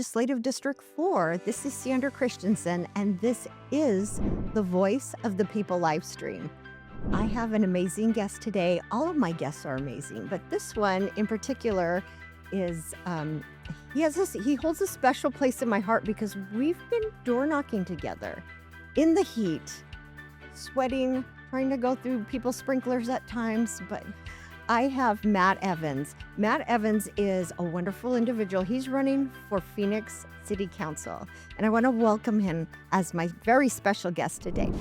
Legislative District 4. This is Sandra Christensen, and this is the Voice of the People live stream. I have an amazing guest today. All of my guests are amazing, but this one in particular is he holds a special place in my heart because we've been door knocking together in the heat, sweating, trying to go through people's sprinklers at times, but I have Matt Evans. Matt Evans is a wonderful individual. He's running for Phoenix City Council, and I want to welcome him as my very special guest today.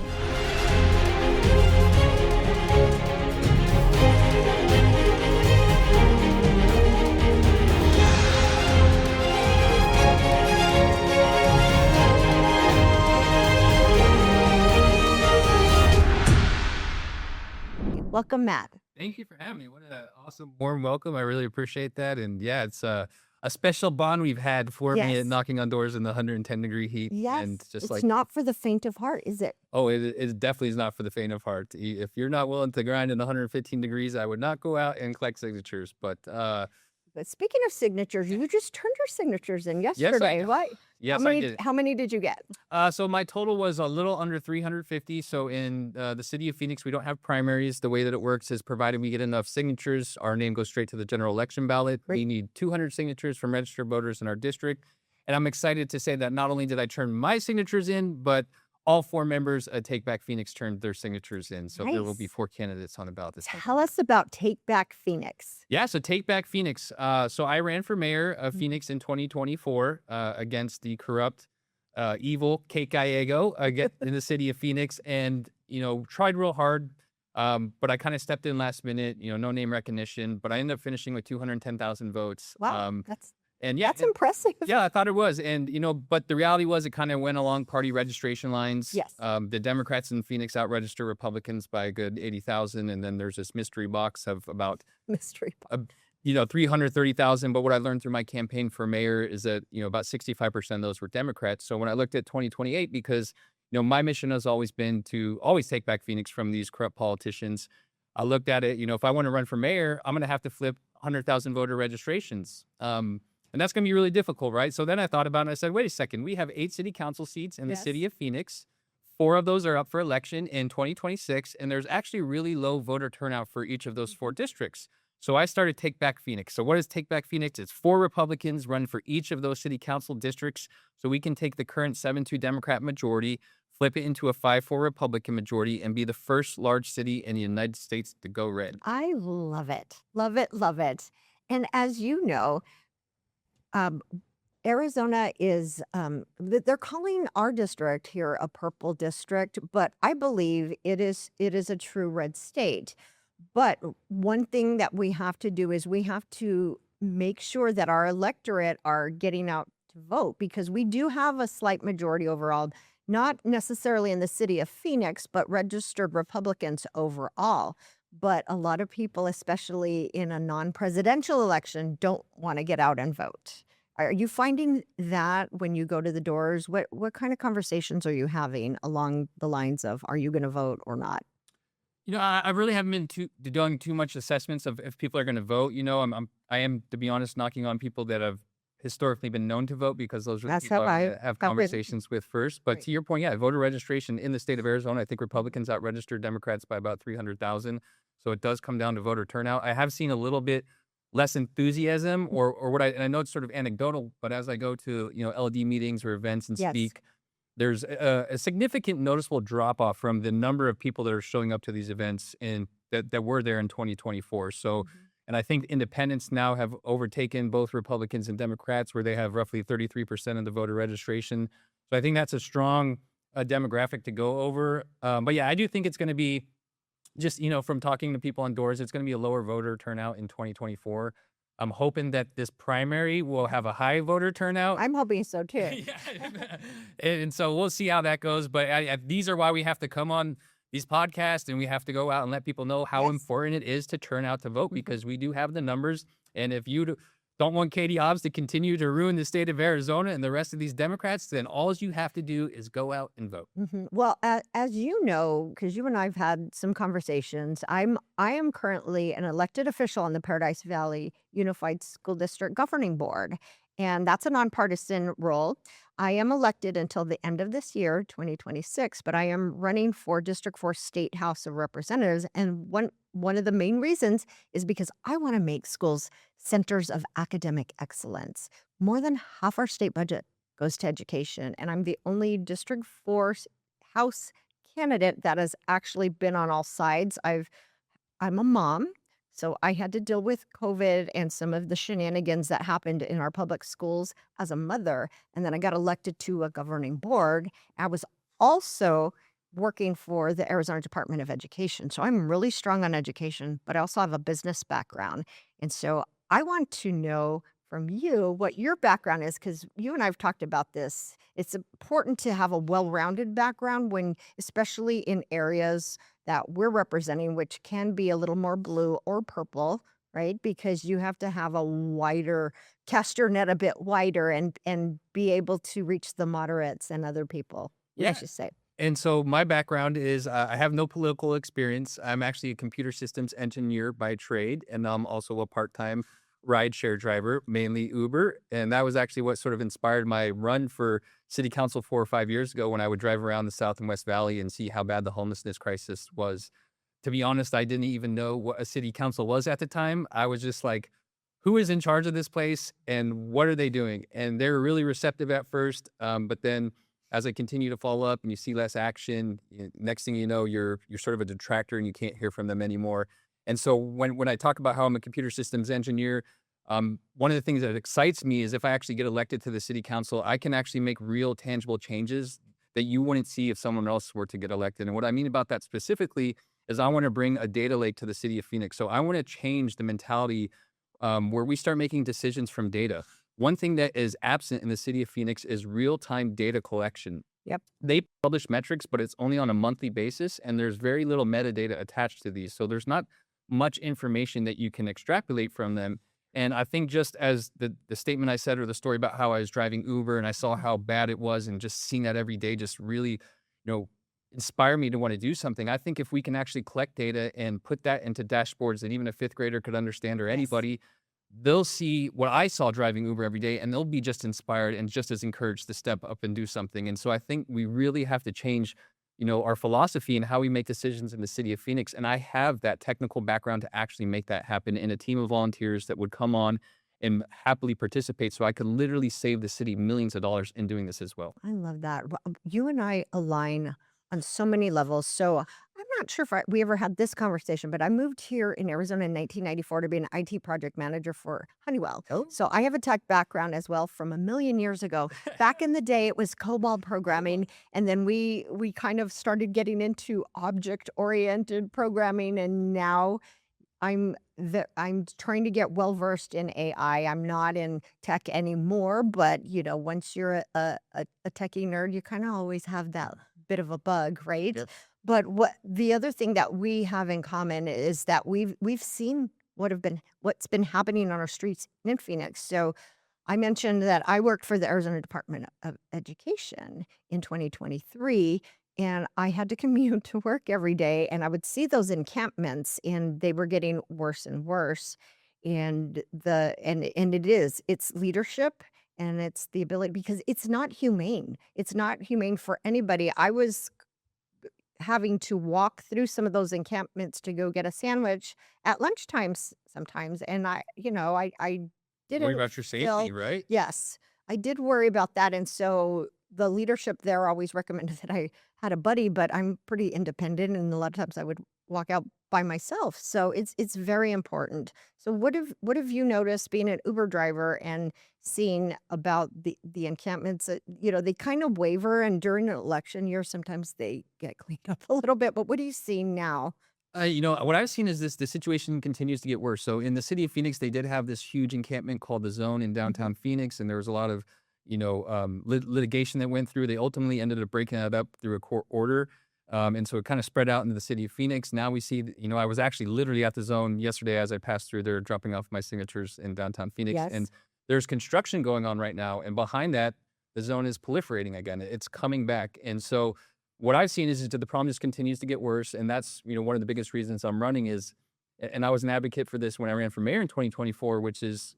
Welcome, Matt. Thank you for having me. What an awesome, warm welcome. I really appreciate that. And yeah, it's a special bond we've had for me Yes. knocking on doors in the 110-degree heat. Yes, And just it's like, not for the faint of heart, is it? oh, it definitely is not for the faint of heart. If you're not willing to grind in 115 degrees, I would not go out and collect signatures. But But speaking of signatures, you just turned your signatures in yes, yesterday. What? yes, I did. How many did you get? So my total was a little under 350. So in the city of Phoenix, we don't have primaries. The way that it works is provided we get enough signatures, our name goes straight to the general election ballot. Great. We need 200 signatures from registered voters in our district. And I'm excited to say that not only did I turn my signatures in, but all four members of Take Back Phoenix turned their signatures in. So there will be Nice. 4 candidates on the ballot this time. Tell us about Take Back Phoenix. Yeah, so Take Back Phoenix. So I ran for mayor of Phoenix in 2024 against the corrupt, evil Kate Gallego in the city of Phoenix, and tried real hard. But I kind of stepped in last minute. No name recognition, but I ended up finishing with 210,000 votes. Wow, And yeah, that's impressive. yeah, I thought it was. And, but the reality was it kind of went along party registration lines. Yes. The Democrats in Phoenix out-register Republicans by a good 80,000. And then there's this mystery box of about, Mystery. 330,000. But what I learned through my campaign for mayor is that, about 65% of those were Democrats. So when I looked at 2028, because, my mission has always been to always take back Phoenix from these corrupt politicians. I looked at it, if I want to run for mayor, I'm going to have to flip 100,000 voter registrations. And that's going to be really difficult, right? So then I thought about it and I said, wait a second, we have 8 city council seats in the Yes. city of Phoenix. 4 of those are up for election in 2026. And there's actually really low voter turnout for each of those 4 districts. So I started Take Back Phoenix. So what is Take Back Phoenix? It's 4 Republicans run for each of those city council districts. So we can take the current 7-2 Democrat majority, flip it into a 5-4 Republican majority, and be the first large city in the United States to go red. I love it. Love it. Love it. And as you know, um, Arizona is, they're calling our district here a purple district, but I believe it is a true red state. But one thing that we have to do is we have to make sure that our electorate are getting out to vote because we do have a slight majority overall, not necessarily in the city of Phoenix, but registered Republicans overall. But a lot of people, especially in a non-presidential election, don't want to get out and vote. Are you finding that when you go to the doors? What kind of conversations are you having along the lines of, are you going to vote or not? I really haven't been doing too much assessments of if people are going to vote. I am, to be honest, knocking on people that have historically been known to vote because those are the That's people how I I have have been. conversations with first. But Right. to your point, yeah, voter registration in the state of Arizona, I think Republicans out-registered Democrats by about 300,000. So it does come down to voter turnout. I have seen a little bit less enthusiasm or and I know it's sort of anecdotal, but as I go to, LD meetings or events and Yes. speak, there's a significant noticeable drop off from the number of people that are showing up to these events and that were there in 2024. So, and I think independents now have overtaken both Republicans and Democrats, where they have roughly 33% of the voter registration. So I think that's a strong demographic to go over. But yeah, I do think it's going to be just, from talking to people on doors, it's going to be a lower voter turnout in 2024. I'm hoping that this primary will have a high voter turnout. I'm hoping so too. Yeah. And so we'll see how that goes. But these are why we have to come on these podcasts and we have to go out and let people know how Yes. important it is to turn out to vote Mhm. because we do have the numbers. And if you don't want Katie Hobbs to continue to ruin the state of Arizona and the rest of these Democrats, then all you have to do is go out and vote. Well, as you know, because you and I have had some conversations, I am currently an elected official on the Paradise Valley Unified School District Governing Board, and that's a nonpartisan role. I am elected until the end of this year, 2026, but I am running for District 4 State House of Representatives, and one of the main reasons is because I wanna make schools centers of academic excellence. More than half our state budget goes to education, and I'm the only District 4 House candidate that has actually been on all sides. I'm a mom, so I had to deal with COVID and some of the shenanigans that happened in our public schools as a mother, and then I got elected to a governing board. I was also working for the Arizona Department of Education, so I'm really strong on education, but I also have a business background, and so I want to know from you what your background is, because you and I have talked about this. It's important to have a well-rounded background when especially in areas that we're representing, which can be a little more blue or purple, right? Because you have to have a wider cast your net a bit wider and be able to reach the moderates and other people, I Yeah. should say. And so my background is I have no political experience. I'm actually a computer systems engineer by trade, and I'm also a part-time rideshare driver, mainly Uber. And that was actually what sort of inspired my run for city council 4 or 5 years ago when I would drive around the South and West Valley and see how bad the homelessness crisis was. To be honest, I didn't even know what a city council was at the time. I was just like, who is in charge of this place and what are they doing? And they were really receptive at first, but then as I continue to follow up and you see less action, next thing you know, you're sort of a detractor and you can't hear from them anymore. And so when I talk about how I'm a computer systems engineer, one of the things that excites me is if I actually get elected to the city council, I can actually make real tangible changes that you wouldn't see if someone else were to get elected. And what I mean about that specifically is I want to bring a data lake to the city of Phoenix. So I want to change the mentality where we start making decisions from data. One thing that is absent in the city of Phoenix is real-time data collection. Yep. They publish metrics, but it's only on a monthly basis, and there's very little metadata attached to these. So there's not much information that you can extrapolate from them. And I think just as the statement I said or the story about how I was driving Uber and I saw how bad it was and just seeing that every day just really, inspire me to want to do something. I think if we can actually collect data and put that into dashboards that even a fifth grader could understand or Yes. anybody, they'll see what I saw driving Uber every day, and they'll be just inspired and just as encouraged to step up and do something. And so I think we really have to change, our philosophy and how we make decisions in the city of Phoenix. And I have that technical background to actually make that happen in a team of volunteers that would come on and happily participate. So I could literally save the city millions of dollars in doing this as well. I love that. You and I align on so many levels. So I'm not sure if we ever had this conversation, but I moved here in Arizona in 1994 to be an IT project manager for Honeywell. Oh, So I have a tech background as well from a million years ago. Back in the day, it was COBOL programming, and then we kind of started getting into object oriented programming, and now I'm trying to get well versed in AI. I'm not in tech anymore, but, once you're a techie nerd, you kinda always have that bit of a bug, right? yep. But what the other thing that we have in common is that we've seen what's been happening on our streets in Phoenix. So I mentioned that I worked for the Arizona Department of Education in 2023, and I had to commute to work every day, and I would see those encampments, and they were getting worse and worse. And it's leadership and it's the ability because it's not humane. It's not humane for anybody. I was having to walk through some of those encampments to go get a sandwich at lunchtime sometimes, and I Worry didn't about your safety, feel. right? Yes, I did worry about that, and so the leadership there always recommended that I had a buddy, but I'm pretty independent, and a lot of times I would walk out by myself, so it's very important. So what have you noticed being an Uber driver and seeing about the encampments that, they kind of waver, and during an election year, sometimes they get cleaned up a little bit, but what are you seeing now? What I've seen is the situation continues to get worse. So in the city of Phoenix, they did have this huge encampment called the Zone in Mhm. downtown Phoenix, and there was a lot of, litigation that went through. They ultimately ended up breaking that up through a court order. And so it kind of spread out into the city of Phoenix. Now we see, I was actually literally at the Zone yesterday as I passed through there, dropping off my signatures in downtown Phoenix. And Yes. there's construction going on right now. And behind that, the Zone is proliferating again. It's coming back. And so what I've seen is that the problem just continues to get worse, and that's, one of the biggest reasons I'm running is and I was an advocate for this when I ran for mayor in 2024, which is,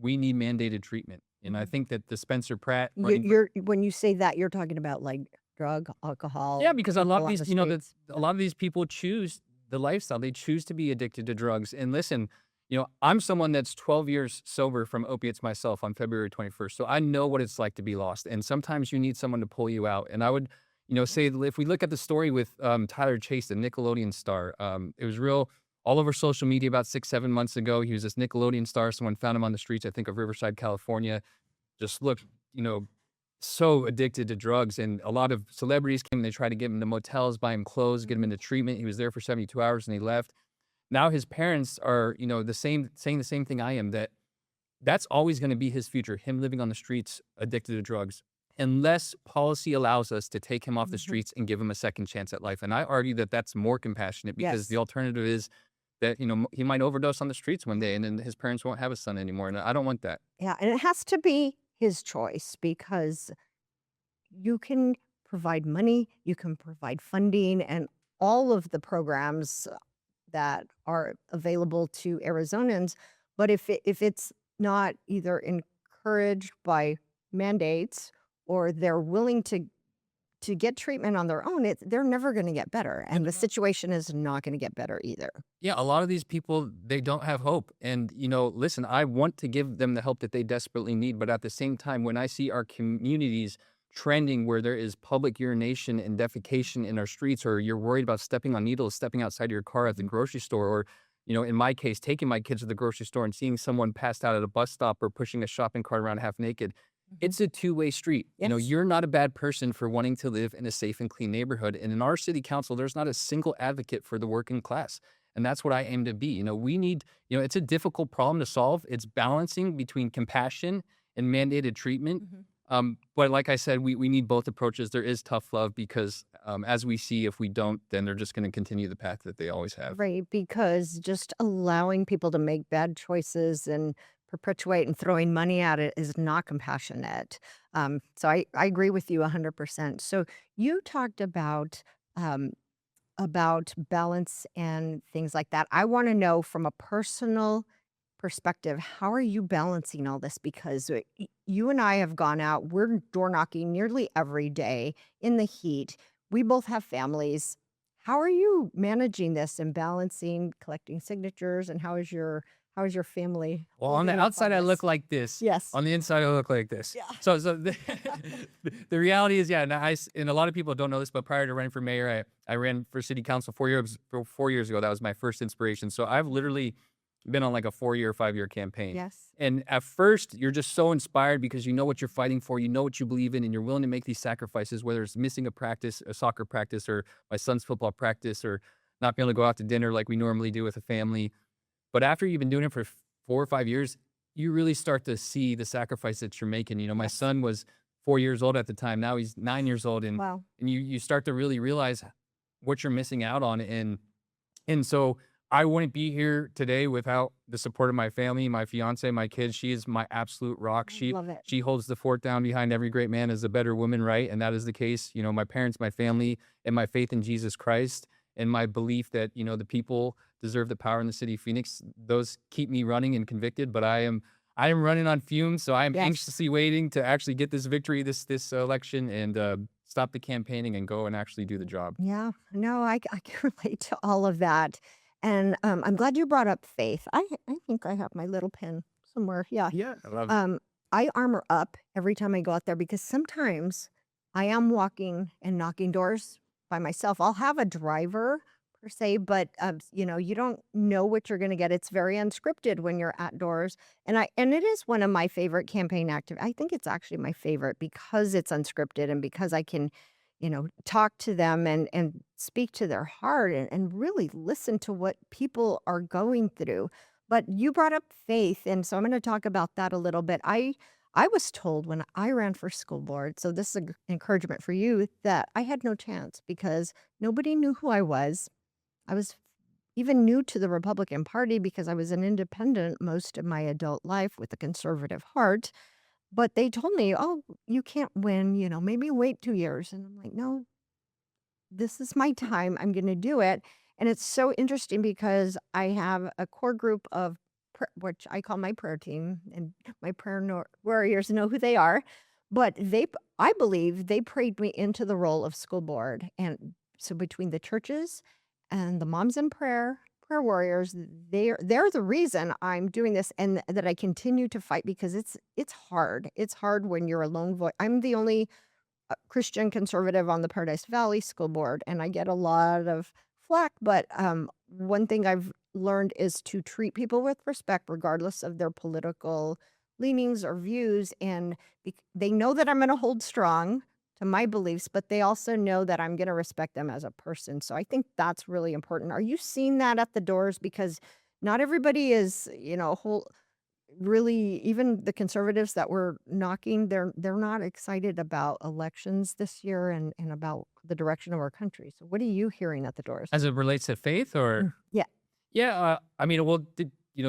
we need mandated treatment. And I Mhm. think that the Spencer Pratt You running you're when you say that, you're talking about, like, drug, Yeah, alcohol, because a lot people of on the these, you know, streets. a Yeah. lot of these people choose the lifestyle. They choose to be addicted to drugs. And listen, I'm someone that's 12 years sober from opiates myself on February 21st. So I know what it's like to be lost. And sometimes you need someone to pull you out. And I would, say that if we look at the story with Tyler Chase, the Nickelodeon star, it was real all over social media about 6, 7 months ago. He was this Nickelodeon star. Someone found him on the streets, I think, of Riverside, California. Just looked, you know, so addicted to drugs, and a lot of celebrities came, they tried to get him to motels, buy him clothes, get him Mhm. into treatment. He was there for 72 hours and he left. Now his parents are, the same saying the same thing I am, that that's always gonna be his future, him living on the streets addicted to drugs, unless policy allows us to take him off the Mhm. streets and give him a second chance at life. And I argue that that's more compassionate because the Yes. alternative is that, he might overdose on the streets one day and then his parents won't have a son anymore. And I don't want that. Yeah, and it has to be his choice because you can provide money, you can provide funding, and all of the programs that are available to Arizonans. But if it's not either encouraged by mandates or they're willing to get treatment on their own, they're never going to get better, Yeah, and the situation is not going to get better either. Yeah, a lot of these people, they don't have hope. And, listen, I want to give them the help that they desperately need. But at the same time, when I see our communities trending where there is public urination and defecation in our streets, or you're worried about stepping on needles, stepping outside your car at the Mhm. grocery store, or, in my case, taking my kids to the grocery store and seeing someone passed out at a bus stop or pushing a shopping cart around half naked, Mhm. it's a two-way street. Yes. You're not a bad person for wanting to live in a safe and clean neighborhood. And in our city council, there's not a single advocate for the working class. And that's what I aim to be. We need, it's a difficult problem to solve. It's balancing between compassion and mandated treatment. Mhm. But like I said, we need both approaches. There is tough love because as we see, if we don't, then they're just going to continue the path that they always have. Right, because just allowing people to make bad choices and perpetuate and throwing money at it is not compassionate. So I agree with you 100%. So you talked about balance and things like that. I want to know from a personal perspective, how are you balancing all this? Because you and I have gone out, we're door knocking nearly every day in the heat. We both have families. How are you managing this and balancing collecting signatures? And how is your family Well, on the holding up outside, on I look this? like this. Yes. On the inside, I look like this. Yeah. So the reality is, yeah, and a lot of people don't know this, but prior to running for mayor, I ran for city council 4 years ago. That was my first inspiration. So I've literally been on like a 4-year, 5-year campaign. Yes. And at first, you're just so inspired because you know what you're fighting for, you know what you believe in, and you're willing to make these sacrifices, whether it's missing a practice, a soccer practice, or my son's football practice, or not being able to go out to dinner like we normally do with a family. But after you've been doing it for 4 or 5 years, you really start to see the sacrifice that you're making. My Yes. son was 4 years old at the time. Now he's 9 years old, and Wow. you start to really realize what you're missing out on. And so I wouldn't be here today without the support of my family, my fiance, my kids. She is my absolute rock. I She love it. she holds the fort down behind every great man as a better woman, right? And that is the case. My parents, my family, and my faith in Jesus Christ, and my belief that the people deserve the power in the city of Phoenix. Those keep me running and convicted. But I am running on fumes, so I am Yes. anxiously waiting to actually get this victory this election and stop the campaigning and go and actually do the job. Yeah, no, I can relate to all of that. And I'm glad you brought up faith. I think I have my little pin somewhere. Yeah. Yeah, I love. Um, I armor up every time I go out there because sometimes I am walking and knocking doors by myself. I'll have a driver per se, but you don't know what you're going to get. It's very unscripted when you're at doors, and it is one of my favorite campaign activities. I think it's actually my favorite because it's unscripted and because I can, talk to them and speak to their heart and really listen to what people are going through. But you brought up faith, and so I'm going to talk about that a little bit. I was told when I ran for school board, so this is an encouragement for you, that I had no chance because nobody knew who I was. I was even new to the Republican Party because I was an independent most of my adult life with a conservative heart. But they told me, "Oh, you can't win, maybe wait 2 years." And I'm like, "No, this is my time. I'm going to do it." And it's so interesting because I have a core group of which I call my prayer team, and my warriors know who they are. But I believe they prayed me into the role of school board. And so between the churches and the moms in prayer warriors, they're the reason I'm doing this and that I continue to fight because it's hard. It's hard when you're a lone voice. I'm the only Christian conservative on the Paradise Valley School Board, and I get a lot of flack. But one thing I've learned is to treat people with respect, regardless of their political leanings or views. And they know that I'm going to hold strong to my beliefs, but they also know that I'm going to respect them as a person. So I think that's really important. Are you seeing that at the doors? Because not everybody is, really, even the conservatives that were knocking, they're not excited about elections this year and about the direction of our country. So what are you hearing at the doors? As it relates to faith, or Yeah. yeah, I mean, well,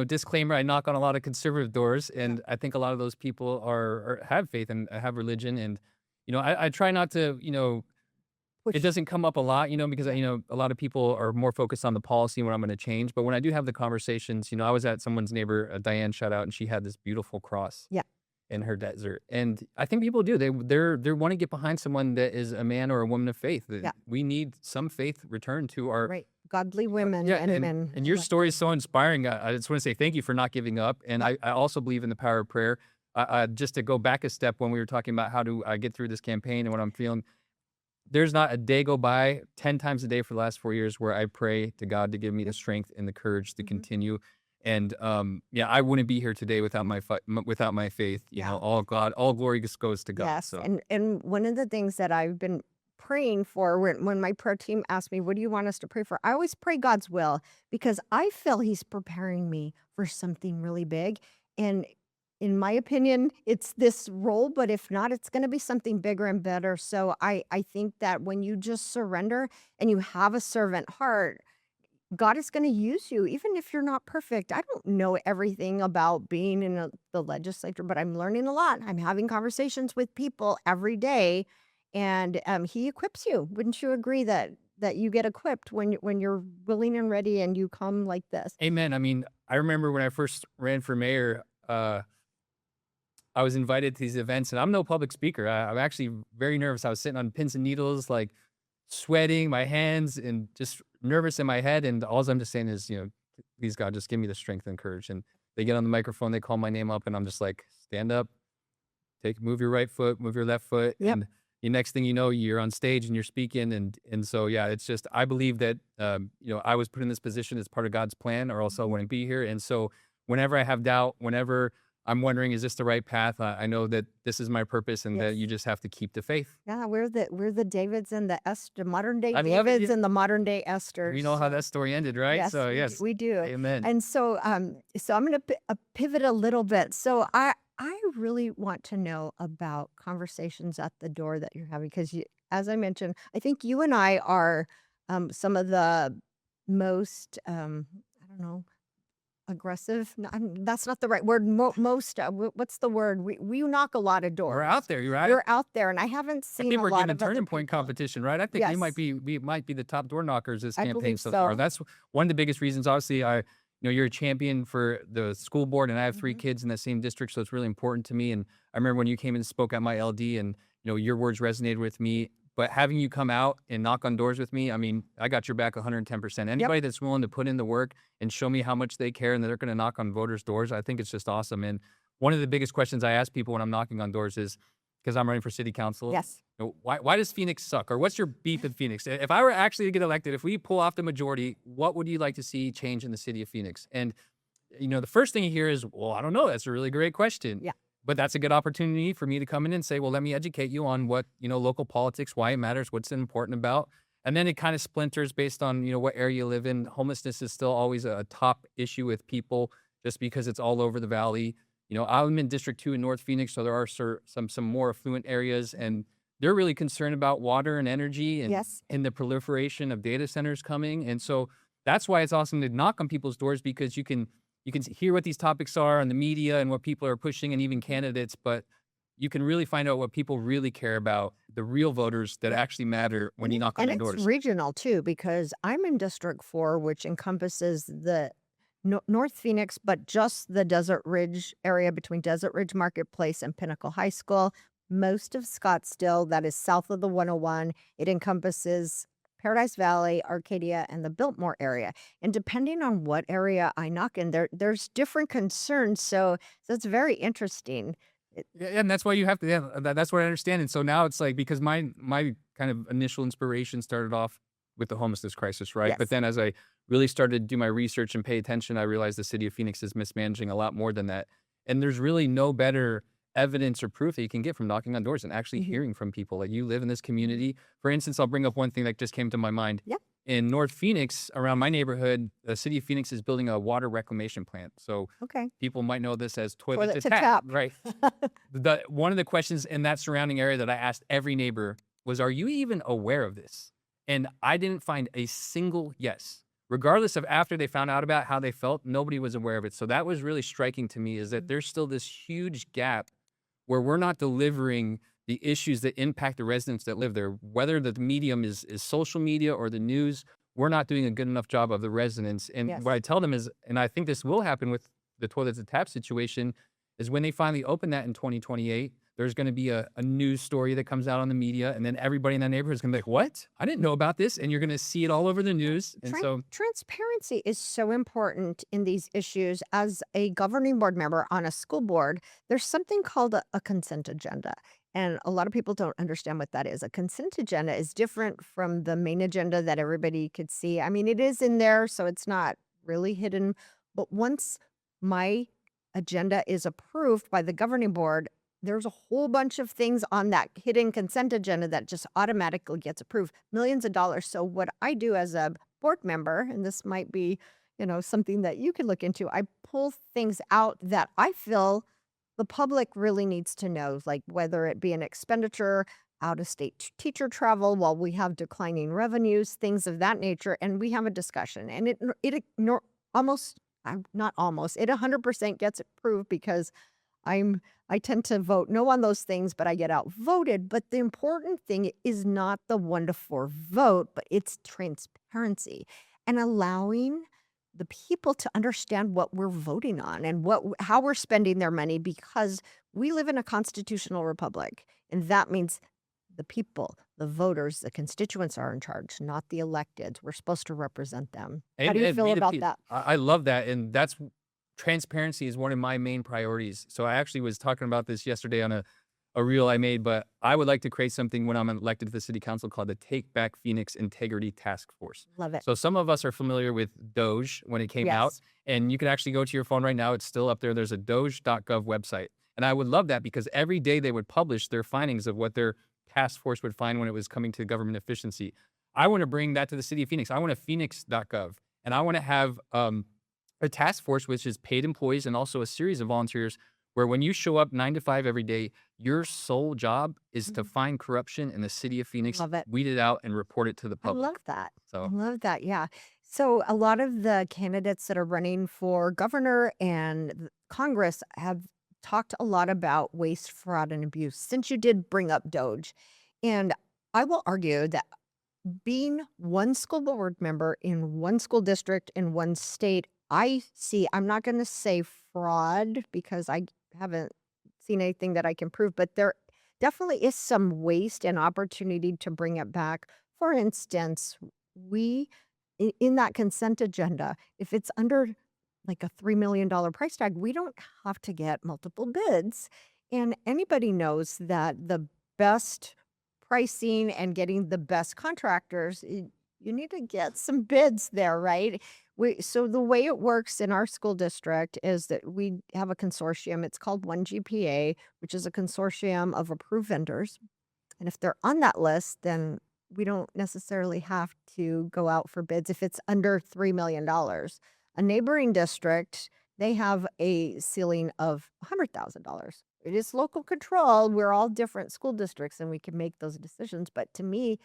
disclaimer: I knock on a lot of conservative doors, and I think a lot of those people have faith and have religion, and I try not to, it Push. doesn't come up a lot, because a lot of people are more focused on the policy and what I'm going to change. But when I do have the conversations, I was at someone's neighbor, Diane, shout out, and she had this beautiful cross Yeah. in her desert, and I think people do they want to get behind someone that is a man or a woman of faith. Yeah. We need some faith returned to our Right. Godly women yeah, and men. and your story is so inspiring. I just want to say thank you for not giving up. And I also believe in the power of prayer. Just to go back a step when we were talking about how do I get through this campaign and what I'm feeling, there's not a day go by 10 times a day for the last 4 years where I pray to God to give me the strength and the courage to continue. And I wouldn't be here today without without my faith. Yeah. All glory just goes to God. Yes. So And one of the things that I've been praying for when my prayer team asked me, what do you want us to pray for? I always pray God's will because I feel he's preparing me for something really big. And in my opinion, it's this role, but if not, it's going to be something bigger and better. So I think that when you just surrender and you have a servant heart, God is going to use you, even if you're not perfect. I don't know everything about being in the legislature, but I'm learning a lot. I'm having conversations with people every day, and he equips you. Wouldn't you agree that you get equipped when you're willing and ready and you come like this? amen. I mean, I remember when I first ran for mayor, I was invited to these events, and I'm no public speaker. I'm actually very nervous. I was sitting on pins and needles, like sweating, my hands, and just nervous in my head. And all I'm just saying is, please God, just give me the strength and courage. And they get on the microphone, they call my name up, and I'm just like, stand up, move your right foot, move your left foot. Yep. And the next thing you know, you're on stage and you're speaking. And so, yeah, it's just, I believe that, I was put in this position as part of God's plan, or else I wouldn't be here. And so whenever I have doubt, whenever I'm wondering, is this the right path? I know that this is my purpose, and that Yes. you just have to keep the faith. Yeah, we're the Davids and the Esther, modern day I love it. Davids and the modern day Esthers. We know how that story ended, right? Yes, So we yes, we do. amen. And so so I'm going to pivot a little bit. So I really want to know about conversations at the door that you're having because as I mentioned, I think you and I are some of the most I don't know, aggressive. No, that's not the right word. Most what's the word? We knock a lot of doors. We're out there, you're right. We're out there, and I haven't I seen think a we're lot getting a of other turning point people. competition, right? I think Yes. we might be the top door knockers this I campaign believe so far. so. That's one of the biggest reasons. Obviously, you're a champion for the school board, and I have 3 Mhm. kids in the same district, so it's really important to me. And I remember when you came and spoke at my LD, and your words resonated with me. But having you come out and knock on doors with me, I mean, I got your back 110%. Anybody that's willing to put in the work and show me how much they care and that they're going to knock on voters' doors, I think it's just awesome. And one of the biggest questions I ask people when I'm knocking on doors is, because I'm running for city council, Yes. why does Phoenix suck? Or what's your beef in Phoenix? If I were actually to get elected, if we pull off the majority, what would you like to see change in the city of Phoenix? And, the first thing you hear is, well, I don't know. That's a really great question. Yeah. But that's a good opportunity for me to come in and say, well, let me educate you on what, local politics, why it matters, what's important about. And then it kind of splinters based on, what area you live in. Homelessness is still always a top issue with people just because it's all over the valley. I'm in District 2 in North Phoenix, so there are some more affluent areas, and they're really concerned about water and energy and, Yes. and the proliferation of data centers coming. And so that's why it's awesome to knock on people's doors, because you can hear what these topics are on the media and what people are pushing and even candidates, but you can really find out what people really care about, the real voters that actually matter when you knock on And the it's doors. regional too, because I'm in District 4, which encompasses the North Phoenix, but just the Desert Ridge area between Desert Ridge Marketplace and Pinnacle High School. Most of Scottsdale, that is south of the 101. It encompasses Paradise Valley, Arcadia, and the Biltmore area. And depending on what area I knock in, there's different concerns. So it's very interesting. Yeah, and that's why you have to. Yeah, that's what I understand. And so now it's like, because my kind of initial inspiration started off with the homelessness crisis, right? But Yes. then as I really started to do my research and pay attention, I realized the city of Phoenix is mismanaging a lot more than that. And there's really no better evidence or proof that you can get from knocking on doors and actually Mhm. hearing from people. Like, you live in this Mhm. community. For instance, I'll bring up one thing that just came to my mind. Yep. In North Phoenix, around my neighborhood, the city of Phoenix is building a water reclamation plant. So Okay. people might know this as toilet Toilet to to tap, tap. right? One of the questions in that surrounding area that I asked every neighbor was, "Are you even aware of this?" And I didn't find a single yes. Regardless of after they found out about how they felt, nobody was aware of it. So that was really striking to me, is that there's still this huge gap where we're not delivering the issues that impact the residents that live there. Whether the medium is social media or the news, we're not doing a good enough job of the residents. And what Yes. I tell them is, and I think this will happen with the toilet to tap situation, is when they finally open that in 2028, there's going to be a news story that comes out on the media, and then everybody in that neighborhood is going to be like, "What? I didn't know about this." And you're going to see it all over the news. And so, Transparency is so important in these issues. As a governing board member on a school board, there's something called a consent agenda. And a lot of people don't understand what that is. A consent agenda is different from the main agenda that everybody could see. I mean, it is in there, so it's not really hidden. But once my agenda is approved by the governing board, there's a whole bunch of things on that hidden consent agenda that just automatically gets approved, millions of dollars. So what I do as a board member, and this might be, something that you could look into, I pull things out that I feel the public really needs to know, like whether it be an expenditure, out of state teacher travel while we have declining revenues, things of that nature, and we have a discussion. And almost, not almost, it 100% gets approved because I tend to vote no on those things, but I get outvoted. But the important thing is not the 1 to 4 vote, but it's transparency and allowing the people to understand what we're voting on and how we're spending their money, because we live in a constitutional republic, and that means the people, the voters, the constituents are in charge, not the electeds. We're supposed to represent them. How do you feel be the about that? I love that. And that's transparency is one of my main priorities. So I actually was talking about this yesterday on a reel I made, but I would like to create something when I'm elected to the city council called the Take Back Phoenix Integrity Task Force. Love it. So some of us are familiar with Doge when it came out, Yes. and you can actually go to your phone right now. It's still up there. There's a doge.gov website. And I would love that, because every day they would publish their findings of what their task force would find when it was coming to government efficiency. I want to bring that to the city of Phoenix. I want a phoenix.gov, and I want to have a task force, which is paid employees and also a series of volunteers, where when you show up 9 to 5 every day, your sole job is to Mhm. find corruption in the city of Phoenix, Love it. weed it out, and report it to the I love public. that. I So love that, yeah. So a lot of the candidates that are running for governor and Congress have talked a lot about waste, fraud, and abuse, since you did bring up Doge. And I will argue that being one school board member in one school district in one state, I'm not going to say fraud because I haven't seen anything that I can prove, but there definitely is some waste and opportunity to bring it back. For instance, we, in that consent agenda, if it's under like a $3 million price tag, we don't have to get multiple bids. And anybody knows that the best pricing and getting the best contractors, you need to get some bids there, right? So the way it works in our school district is that we have a consortium. It's called 1GPA, which is a consortium of approved vendors. And if they're on that list, then we don't necessarily have to go out for bids if it's under $3 million. A neighboring district, they have a ceiling of $100,000. It is local control. We're all different school districts and we can make those decisions. But to me,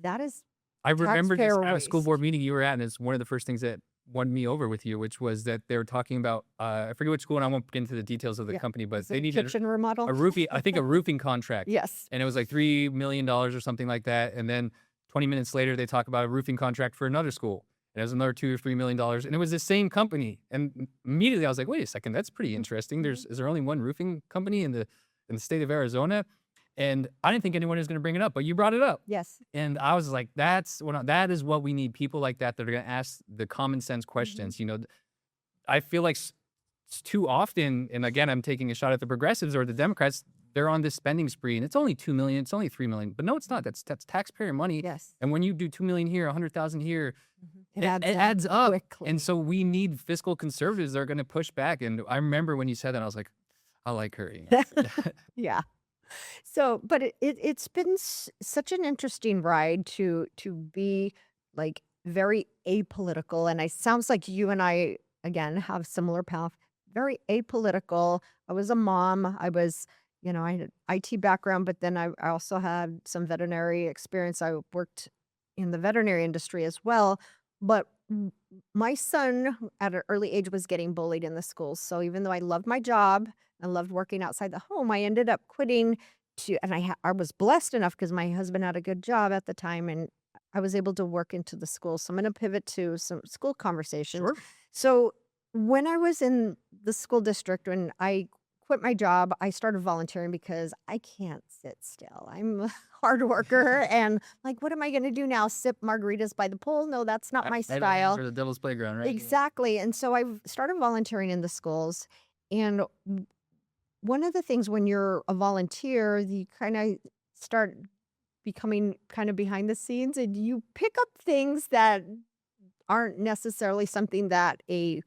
that is I remember just taxpayer at a school board waste. meeting you were at, and it's one of the first things that won me over with you, which was that they were talking about, I forget which school, and I won't get into the details of the Yeah. company, but Is they it needed kitchen remodel? a roofing, I think a roofing contract. Yes. And it was like $3 million or something like that. And then 20 minutes later, they talk about a roofing contract for another school. and it was another $2 or $3 million, and it was the same company. And immediately I was like, wait a second, that's pretty interesting. Mhm. Is there only one roofing company in the state of Arizona? And I didn't think anyone was going to bring it up, but you brought it up. Yes. And I was like, that is what we need, people like that that are going to ask the common sense Mhm. questions. I feel like too often, and again, I'm taking a shot at the progressives or the Democrats, they're on this spending spree, and it's only 2 million, it's only 3 million, but no, it's not. That's taxpayer money. Yes. And when you do 2 million here, 100,000 here, It it adds up adds up. quickly. And so we need fiscal conservatives that are going to push back. And I remember when you said that, I was like, I like her. Yeah. So, but it's been such an interesting ride to be like very apolitical, and it sounds like you and I again have similar path. Very apolitical. I was a mom. I was, I had an IT background, but then I also had some veterinary experience. I worked in the veterinary industry as well. But my son at an early age was getting bullied in the schools. So even though I loved my job, I loved working outside the home, I ended up quitting and I was blessed enough because my husband had a good job at the time, and I was able to work into the school. So I'm gonna pivot to some school conversations. Sure. So when I was in the school district, when I quit my job, I started volunteering because I can't sit still. I'm a hard worker and like, what am I gonna do now? Sip margaritas by the pool? No, that's not my Idle hands style. are the devil's playground, right? Yeah. Exactly. And so I started volunteering in the schools. And one of the things when you're a volunteer, you kind of start becoming kind of behind the scenes and you pick up things that aren't necessarily something that a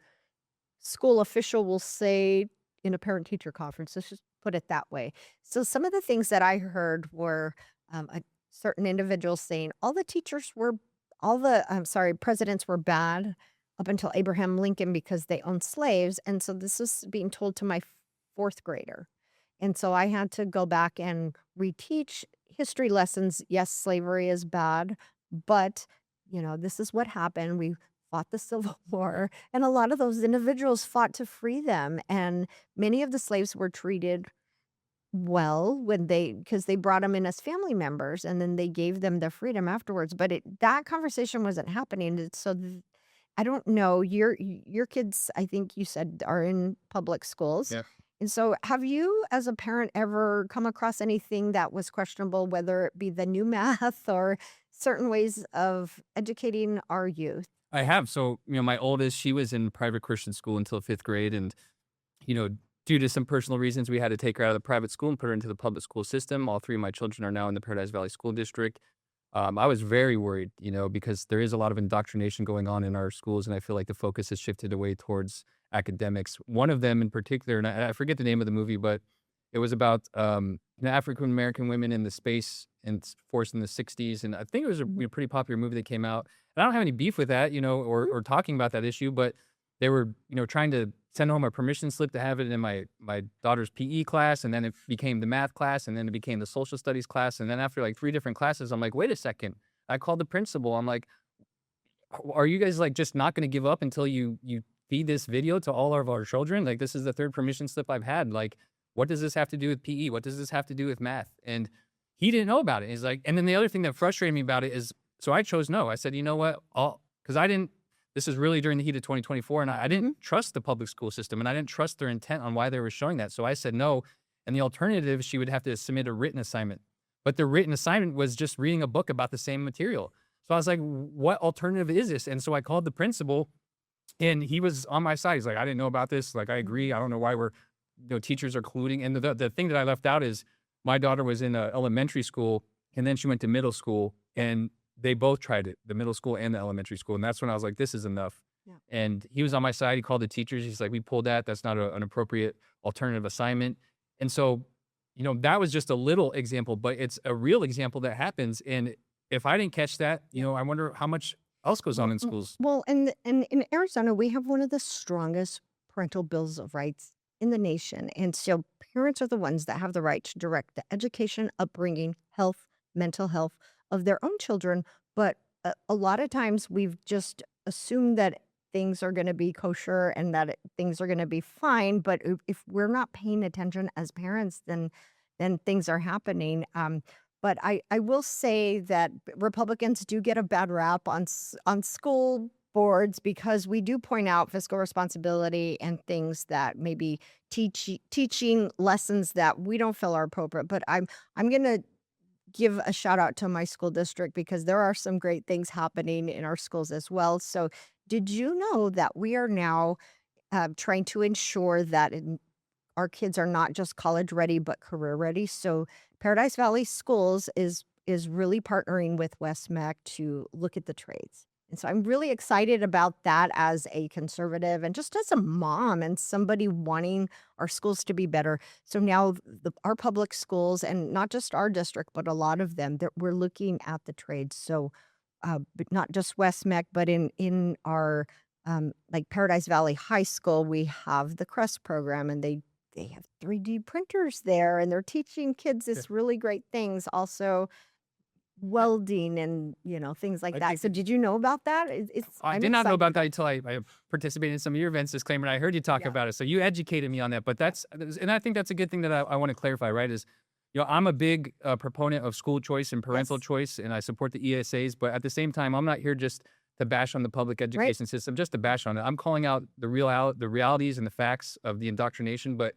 school official will say in a parent teacher conference. Let's just put it that way. So some of the things that I heard were a certain individuals saying all the, I'm sorry, presidents were bad up until Abraham Lincoln because they owned slaves. And so this was being told to my fourth grader. And so I had to go back and reteach history lessons. Yes, slavery is bad, but this is what happened. We fought the Civil War, and a lot of those individuals fought to free them. And many of the slaves were treated well because they brought them in as family members, and then they gave them their freedom afterwards. But that conversation wasn't happening. I don't know. Your kids, I think you said, are in public schools. Yeah. And so have you as a parent ever come across anything that was questionable, whether it be the new math or certain ways of educating our youth? I have. So, my oldest, she was in private Christian school until 5th grade. And, you know, due to some personal reasons, we had to take her out of the private school and put her into the public school system. All three of my children are now in the Paradise Valley School District. I was very worried, because there is a lot of indoctrination going on in our schools. And I feel like the focus has shifted away towards academics. One of them in particular, and I forget the name of the movie, but it was about African American women in the space and force in the 60s. And I think it was a pretty popular movie that came out. And I don't have any beef with that, or talking about that issue, but they were, trying to send home a permission slip to have it in my daughter's PE class, and then it became the math class, and then it became the social studies class, and then after like 3 different classes, I'm like, wait a second. I called the principal. I'm like, are you guys like just not going to give up until you feed this video to all of our children? Like, this is the third permission slip I've had. Like, what does this have to do with PE? What does this have to do with math? And he didn't know about it. He's like, and then the other thing that frustrated me about it is, so I chose no. I said, you know what? Because I didn't. This is really during the heat of 2024, and I didn't trust the public school system, and I didn't trust their intent on why they were showing that. So I said no. And the alternative, she would have to submit a written assignment. But the written assignment was just reading a book about the same material. So I was like, what alternative is this? And so I called the principal, and he was on my side. He's like, I didn't know about this. Like, I agree. I don't know why teachers are colluding. And the thing that I left out is my daughter was in elementary school, and then she went to middle school, and they both tried it, the middle school and the elementary school. And that's when I was like, this is enough. Yeah. And he was on my side. He called the teachers. He's like, we pulled that. That's not an appropriate alternative assignment. And so, that was just a little example, but it's a real example that happens. And if I didn't catch that, I wonder how much else goes on in schools. Well, and in Arizona, we have one of the strongest parental bills of rights in the nation. And so parents are the ones that have the right to direct the education, upbringing, health, mental health of their own children. But a lot of times we've just assumed that things are going to be kosher and that things are going to be fine. But if we're not paying attention as parents, then things are happening. But I will say that Republicans do get a bad rap on school boards because we do point out fiscal responsibility and things that maybe teaching lessons that we don't feel are appropriate. But I'm gonna give a shout out to my school district because there are some great things happening in our schools as well. So, did you know that we are now trying to ensure that our kids are not just college ready but career ready? So, Paradise Valley Schools is really partnering with West Mac to look at the trades. And so I'm really excited about that as a conservative and just as a mom and somebody wanting our schools to be better. So now our public schools, and not just our district, but a lot of them, that we're looking at the trades. So, but not just West Mac, but in our like Paradise Valley High School, we have the CREST program, and they have 3D printers there, and they're teaching kids Yeah. this really great things. Also, welding and, things like I that. think So did you know about that? I I'm did not know excited. about that until I participated in some of your events, disclaimer, and I heard you talk Yeah. about it. So you educated me on that. But and I think that's a good thing that I want to clarify, right? I'm a big proponent of school choice and parental Yes. choice, and I support the ESAs. But at the same time, I'm not here just to bash on the public Right. education system, just to bash on it. I'm calling out the realities and the facts of the indoctrination. But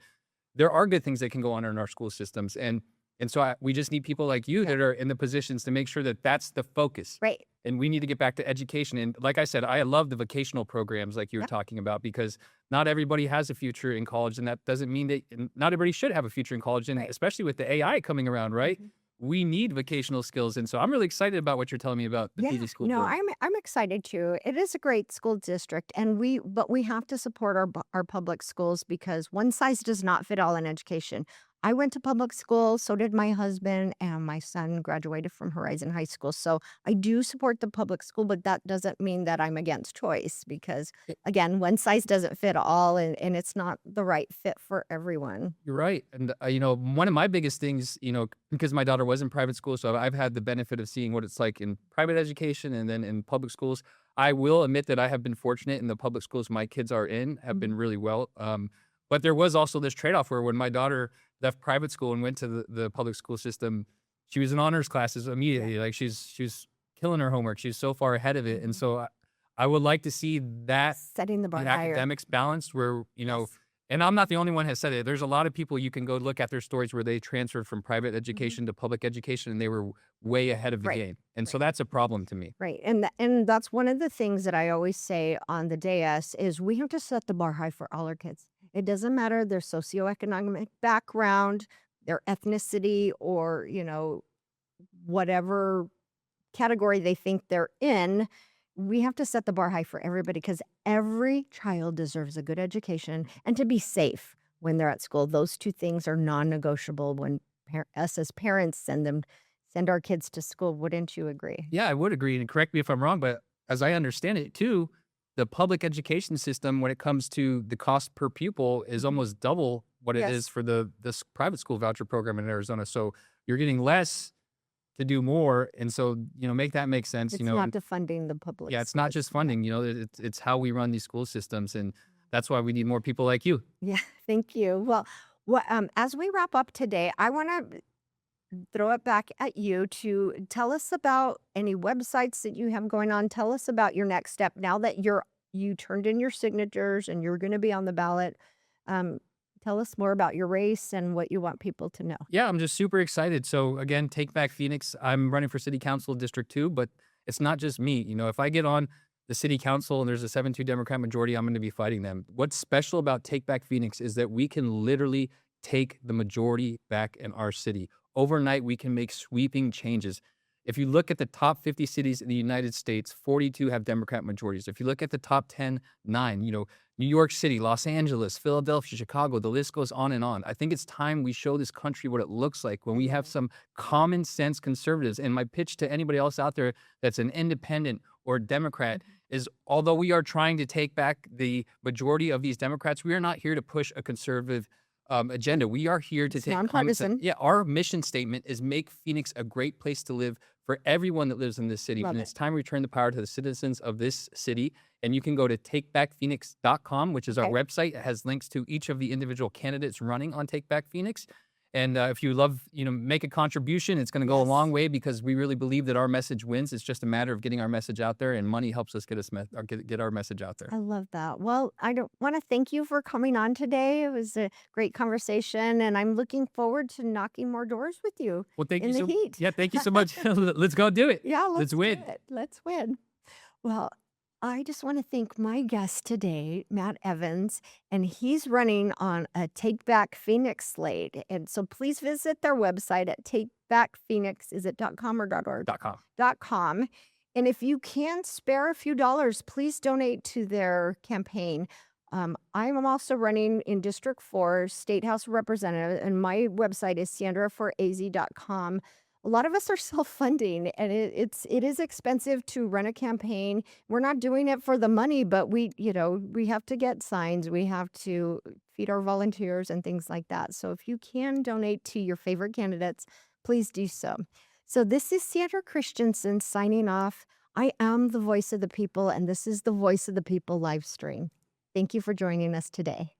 there are good things that can go on in our school systems, and so we just need people like you Yeah. that are in the positions to make sure that that's the focus. Right. And we need to get back to education. And like I said, I love the vocational programs like you were Yep. talking about, because not everybody has a future in college, and that doesn't mean that and not everybody should have a future in college. And Right. especially with the AI coming around, right? Mhm. We need vocational skills, and so I'm really excited about what you're telling me about the Yeah. PD school No, board. I'm excited too. It is a great school district, and we have to support our public schools because one size does not fit all in education. I went to public school, so did my husband, and my son graduated from Horizon High School. So I do support the public school, but that doesn't mean that I'm against choice because, again, one size doesn't fit all, and it's not the right fit for everyone. You're right. And, one of my biggest things, because my daughter was in private school, so I've had the benefit of seeing what it's like in private education and then in public schools. I will admit that I have been fortunate in the public schools my kids are in, have been really well. But there was also this trade off where when my daughter left private school and went to the public school system, she was in honors classes immediately. Like she was killing her homework. She was so far ahead of it. And Mhm. so I would like to see that Setting the bar the higher. academics balanced where, Yes. and I'm not the only one who has said it. There's a lot of people you can go look at their stories where they transferred from private Mhm. education to public education and they were way ahead of the Right. game. And so Right. that's a problem to me. Right. And that's one of the things that I always say on the dais is we have to set the bar high for all our kids. It doesn't matter their socioeconomic background, their ethnicity, or, whatever category they think they're in. We have to set the bar high for everybody because every child deserves a good education and to be safe when they're at school. Those two things are non-negotiable when us as parents send our kids to school. Wouldn't you agree? Yeah, I would agree. And correct me if I'm wrong, but as I understand it too, the public education system, when it comes to the cost per pupil, is Mhm. almost double what it is Yes. for this private school voucher program in Arizona. So you're getting less to do more. And so, make that make sense, It's not defunding the public yeah, it's not schools. just Yeah. funding, it's how we run these school systems. And that's why we need more people like you. Yeah. Thank you. Well, as we wrap up today, I want to throw it back at you to tell us about any websites that you have going on. Tell us about your next step now that you turned in your signatures and you're going to be on the ballot. Um, Tell us more about your race and what you want people to know. Yeah, I'm just super excited. So again, Take Back Phoenix. I'm running for city council District 2, but it's not just me. If I get on the city council and there's a 7-2 Democrat majority, I'm going to be fighting them. What's special about Take Back Phoenix is that we can literally take the majority back in our city. Overnight, we can make sweeping changes. If you look at the top 50 cities in the United States, 42 have Democrat majorities. If you look at the top 10, 9, New York City, Los Angeles, Philadelphia, Chicago, the list goes on and on. I think it's time we show this country what it looks like when we have some common sense conservatives. And my pitch to anybody else out there that's an independent or Democrat is, although we are trying to take back the majority of these Democrats, we are not here to push a conservative agenda. We are here to It's take common sense. nonpartisan. Yeah, our mission statement is make Phoenix a great place to live for everyone that lives in this city. Love And it. it's time we return the power to the citizens of this city. And you can go to takebackphoenix.com, which is our Okay. website. It has links to each of the individual candidates running on Take Back Phoenix. And if you love, make a contribution, it's going to go a long Yes. way because we really believe that our message wins. It's just a matter of getting our message out there, and money helps us get our message out there. I love that. Well, I don't want to thank you for coming on today. It was a great conversation, and I'm looking forward to knocking more doors with you Well, thank you in the so heat. yeah, thank you so much. Let's go do it. Yeah, Let's let's do win. it. Let's win. Well, I just want to thank my guest today, Matt Evans, and he's running on a Take Back Phoenix slate. And so please visit their website at takebackphoenix, is it .com or .org? .com. .com. And if you can spare a few dollars, please donate to their campaign. I'm also running in District 4, State House Representative, and my website is sandraforaz.com. A lot of us are self-funding, and it is expensive to run a campaign. We're not doing it for the money, but we have to get signs, we have to feed our volunteers and things like that. So if you can donate to your favorite candidates, please do so. So this is Sandra Christensen signing off. I am the voice of the people, and this is the Voice of the People live stream. Thank you for joining us today.